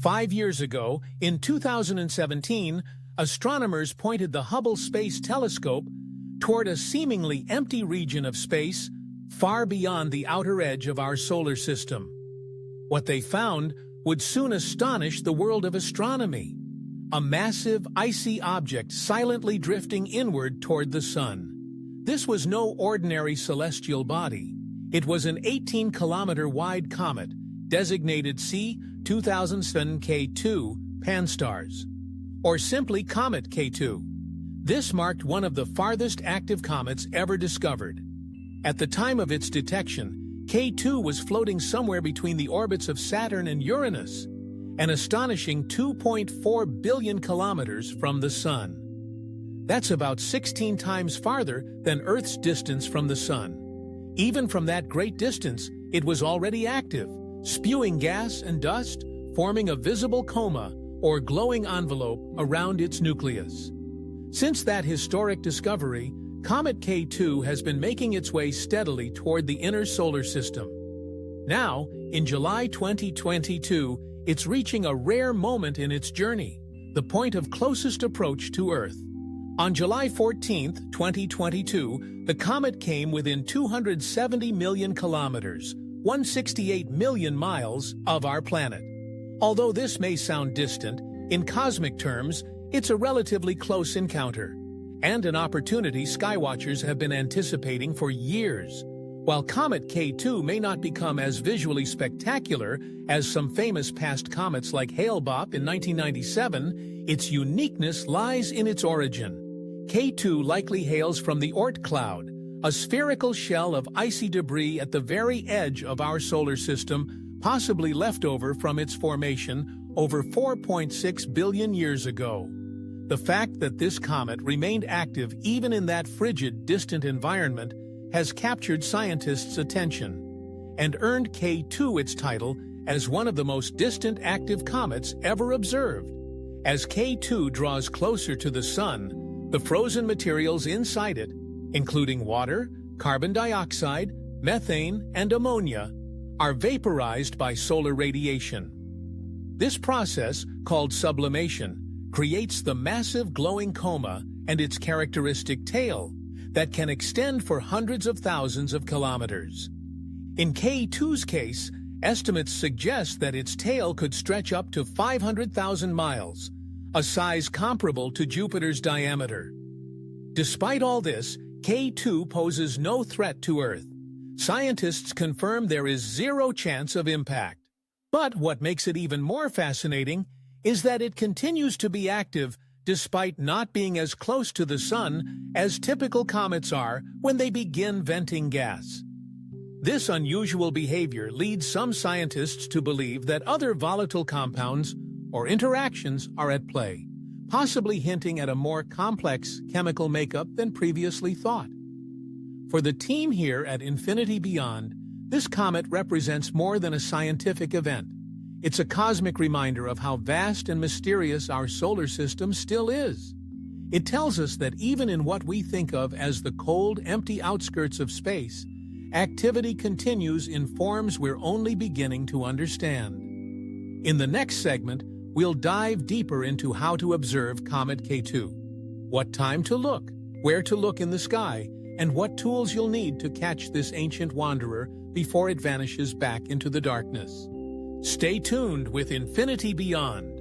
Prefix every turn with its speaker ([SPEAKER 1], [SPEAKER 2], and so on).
[SPEAKER 1] 5 years ago, in 2017, astronomers pointed the Hubble Space Telescope toward a seemingly empty region of space far beyond the outer edge of our solar system. What they found would soon astonish the world of astronomy: a massive, icy object silently drifting inward toward the Sun. This was no ordinary celestial body. It was an 18-kilometer-wide comet, designated C 2007 K2 Pan-STARRS, or simply Comet K2. This marked one of the farthest active comets ever discovered. At the time of its detection, K2 was floating somewhere between the orbits of Saturn and Uranus, an astonishing 2.4 billion kilometers from the Sun. That's about 16 times farther than Earth's distance from the Sun. Even from that great distance, it was already active, spewing gas and dust, forming a visible coma or glowing envelope around its nucleus. Since that historic discovery, Comet K2 has been making its way steadily toward the inner solar system. Now, in July 2022, it's reaching a rare moment in its journey, the point of closest approach to Earth. On July 14, 2022, the comet came within 270 million kilometers, 168 million miles, of our planet. Although this may sound distant, in cosmic terms, it's a relatively close encounter, and an opportunity skywatchers have been anticipating for years. While Comet K2 may not become as visually spectacular as some famous past comets like Hale-Bopp in 1997, its uniqueness lies in its origin. K2 likely hails from the Oort Cloud, a spherical shell of icy debris at the very edge of our solar system, possibly left over from its formation over 4.6 billion years ago. The fact that this comet remained active even in that frigid, distant environment has captured scientists' attention and earned K2 its title as one of the most distant active comets ever observed. As K2 draws closer to the Sun, the frozen materials inside it, including water, carbon dioxide, methane, and ammonia, are vaporized by solar radiation. This process, called sublimation, creates the massive glowing coma and its characteristic tail that can extend for hundreds of thousands of kilometers. In K2's case, estimates suggest that its tail could stretch up to 500,000 miles, a size comparable to Jupiter's diameter. Despite all this, K2 poses no threat to Earth. Scientists confirm there is zero chance of impact. But what makes it even more fascinating is that it continues to be active despite not being as close to the Sun as typical comets are when they begin venting gas. This unusual behavior leads some scientists to believe that other volatile compounds or interactions are at play, possibly hinting at a more complex chemical makeup than previously thought. For the team here at Infinity Beyond, this comet represents more than a scientific event. It's a cosmic reminder of how vast and mysterious our solar system still is. It tells us that even in what we think of as the cold, empty outskirts of space, activity continues in forms we're only beginning to understand. In the next segment, we'll dive deeper into how to observe Comet K2, what time to look, where to look in the sky, and what tools you'll need to catch this ancient wanderer before it vanishes back into the darkness. Stay tuned with Infinity Beyond.